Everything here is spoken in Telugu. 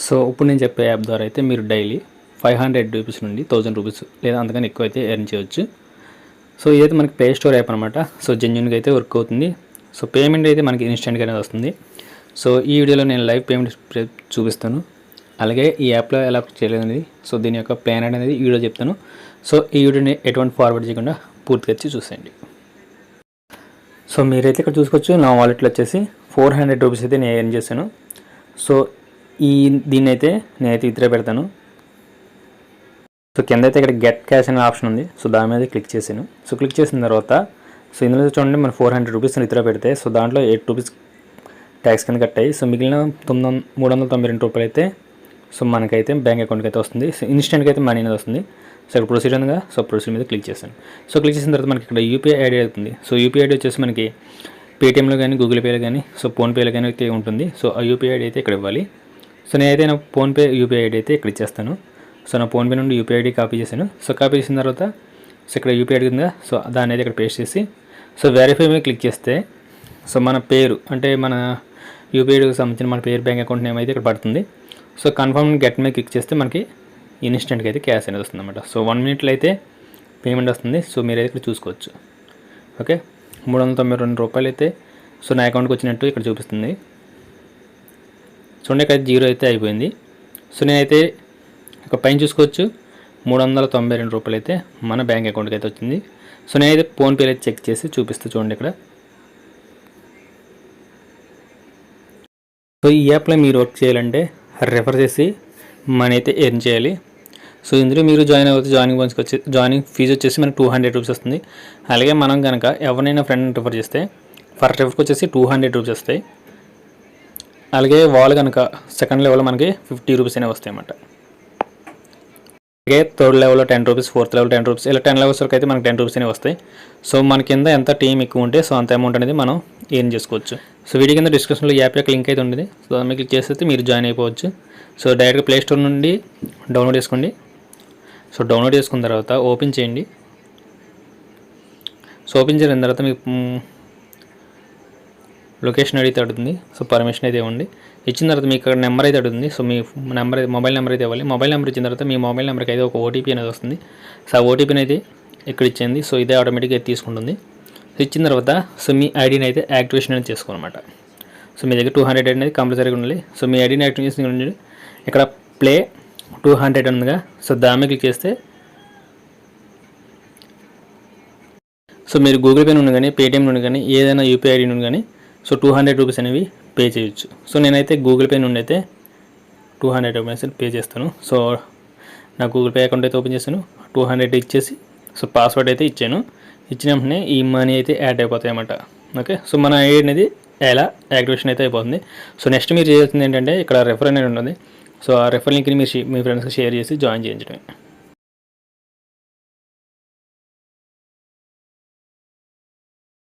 సో ఇప్పుడు నేను చెప్పే యాప్ ద్వారా అయితే మీరు డైలీ 500 రూపీస్ నుండి 1000 రూపీస్ లేదా అంతకన్నా ఎక్కువ అయితే ఎర్న్ చేయవచ్చు. సో ఇదైతే మనకి ప్లే స్టోర్ యాప్ అనమాట. సో జెన్యూన్గా అయితే వర్క్ అవుతుంది. సో పేమెంట్ అయితే మనకి ఇన్స్టెంట్గానే వస్తుంది. సో ఈ వీడియోలో నేను లైవ్ పేమెంట్ చూపిస్తాను. అలాగే ఈ యాప్లో ఎలా చేయలేదు అనేది, సో దీని యొక్క ప్లాన్ అనేది ఈ వీడియో చెప్తాను. సో ఈ వీడియోని ఎటువంటి ఫార్వర్డ్ చేయకుండా పూర్తిగా వచ్చి చూసేయండి. సో మీరైతే ఇక్కడ చూసుకోవచ్చు, నా వాలెట్లో వచ్చేసి 400 రూపీస్ అయితే నేను ఎర్న్ చేశాను. సో దీన్ని అయితే నేనైతే విత్డ్రా పెడతాను. సో కింద అయితే ఇక్కడ గెట్ క్యాష్ అనే ఆప్షన్ ఉంది. సో దాని మీద క్లిక్ చేశాను. సో క్లిక్ చేసిన తర్వాత సో ఇందులో చూడండి, మన 400 రూపీస్ విత్డ్రా పెడితే సో దాంట్లో 8 రూపీస్ ట్యాక్స్ కింద కట్టాయి. సో మిగిలిన 392 రూపాయలు అయితే సో మనకైతే బ్యాంక్ అకౌంట్కి అయితే వస్తుంది. సో ఇన్స్టెంట్గా అయితే మనీ అనేది వస్తుంది. సో ఇక్కడ ప్రొసీడ్ ఉందిగా, సో ప్రొసీడ్ మీద క్లిక్ చేశాను. సో క్లిక్ చేసిన తర్వాత మనకి ఇక్కడ యూపీఐ ఐడి అవుతుంది. సో యూపీఐ ఐడి వచ్చేసి మనకి పేటీఎంలో కానీ, గూగుల్ పేలో కానీ, సో ఫోన్పేలో కానీ అయితే ఉంటుంది. సో ఆ యూపీఐ ఐడి అయితే ఇక్కడ ఇవ్వాలి. సో నేనైతే నా ఫోన్పే యూపీఐ ఐడి అయితే ఇక్కడ ఇచ్చేస్తాను. సో నా ఫోన్పే నుండి యూపీఐ ఐడి కాపీ చేశాను. సో కాపీ చేసిన తర్వాత సో ఇక్కడ యూపీఐ ఐడి ఉందా, సో దాన్ని అయితే ఇక్కడ పేస్ట్ చేసి సో వెరిఫై మీద క్లిక్ చేస్తే సో మన పేరు అంటే మన యూపీఐ ఐడికి సంబంధించిన మన పేరు, బ్యాంక్ అకౌంట్ నేమ్ అయితే ఇక్కడ పడుతుంది. సో కన్ఫర్మ్ గెట్ మీద క్లిక్ చేస్తే మనకి ఇన్స్టెంట్గా అయితే క్యాష్ అనేది వస్తుంది అనమాట. సో 1 మినిట్లో అయితే పేమెంట్ వస్తుంది. సో మీరైతే ఇక్కడ చూసుకోవచ్చు. ఓకే, 392 రూపాయలు అయితే సో నా అకౌంట్కి వచ్చినట్టు ఇక్కడ చూపిస్తుంది. చూడండి, ఇక్కడ 0 అయితే అయిపోయింది. సో నేనైతే ఒక పైన చూసుకోవచ్చు, 392 రూపాయలు అయితే మన బ్యాంక్ అకౌంట్కి అయితే వచ్చింది. సో నేనైతే ఫోన్పేలో అయితే చెక్ చేసి చూపిస్తూ చూడండి ఇక్కడ. సో ఈ యాప్లో మీరు వర్క్ చేయాలంటే రెఫర్ చేసి మనీ అయితే ఎర్న్ చేయాలి. సో ఇందులో మీరు జాయిన్ అవుతే జాయినింగ్ ఫీజు వచ్చేసి మనకు 200 రూపీస్ వస్తుంది. అలాగే మనం కనుక ఎవరినైనా ఫ్రెండ్ రిఫర్ చేస్తే ఫర్ రిఫర్కి వచ్చేసి 200 రూపీస్ వస్తాయి. అలాగే వాళ్ళు కనుక సెకండ్ లెవెల్లో మనకి 50 రూపీస్ అనేవి వస్తాయి అన్నమాట. అలాగే థర్డ్ లెవెల్లో 10 రూపీస్, ఫోర్త్ లెవెల్ 10 రూపీస్, ఇలా 10 లెవెల్స్ వరకు అయితే మనకి 10 రూపీస్ అనేవి వస్తాయి. సో మన కింద ఎంత టీం ఎక్కువ ఉంటే సో అంత అమౌంట్ అనేది మనం ఎర్న్ చేసుకోవచ్చు. సో వీడియో కింద డిస్క్రిప్షన్లో యాప్ యొక్క లింక్ అయితే ఉంటుంది. సో దాన్ని క్లిక్ చేస్తే మీరు జాయిన్ అయిపోవచ్చు. సో డైరెక్ట్గా ప్లే స్టోర్ నుండి డౌన్లోడ్ చేసుకోండి. సో డౌన్లోడ్ చేసుకున్న తర్వాత ఓపెన్ చేయండి. సో ఓపెన్ చేసిన తర్వాత మీకు లొకేషన్ అడిగితే అడుగుతుంది. సో పర్మిషన్ అయితే ఇవ్వండి. ఇచ్చిన తర్వాత మీకు అక్కడ నెంబర్ అయితే అడుగుతుంది. సో మీ నెంబర్ మొబైల్ నెంబర్ అయితే ఇవ్వాలి. మొబైల్ నెంబర్ ఇచ్చిన తర్వాత మీ మొబైల్ నెంబర్కి అయితే ఒక ఓటీపీ అనేది వస్తుంది. సో ఆ ఓటీపీని అయితే ఇక్కడ ఇచ్చింది. సో ఇదే ఆటోమేటిక్గా తీసుకుంటుంది. సో ఇచ్చిన తర్వాత సో మీ ఐడిని అయితే యాక్టివేషన్ అనేది చేసుకోనమాట. సో మీ దగ్గర 200 అనేది కంపల్సరీగా ఉండాలి. సో మీ ఐడిని యాక్టివేషన్ ఉండాలి. ఇక్కడ ప్లే 200 ఉందిగా, సో దాని మీద క్లిక్ చేస్తే సో మీరు గూగుల్ పే నుండి కానీ, పేటీఎం నుండి కానీ, ఏదైనా యూపీఐ ఐడి నుండి కానీ సో 200 రూపీస్ అనేవి పే చేయొచ్చు. సో నేనైతే గూగుల్ పే నుండి అయితే 200 రూపీస్ పే చేస్తాను. సో నా గూగుల్ పే అకౌంట్ అయితే ఓపెన్ చేస్తాను. 200 ఇచ్చేసి సో పాస్వర్డ్ అయితే ఇచ్చాను. ఇచ్చిన వెంటనే ఈ మనీ అయితే యాడ్ అయిపోతాయి అన్నమాట. ఓకే, సో మన ఐడి అనేది ఎలా యాక్టివేషన్ అయితే అయిపోతుంది. సో నెక్స్ట్ మీరు చేయాల్సింది ఏంటంటే ఇక్కడ రెఫర్ అనేది ఉంటుంది. సో ఆ రెఫర్ లింక్ని మీరు మీ ఫ్రెండ్స్కి షేర్ చేసి జాయిన్ చేయించడమే.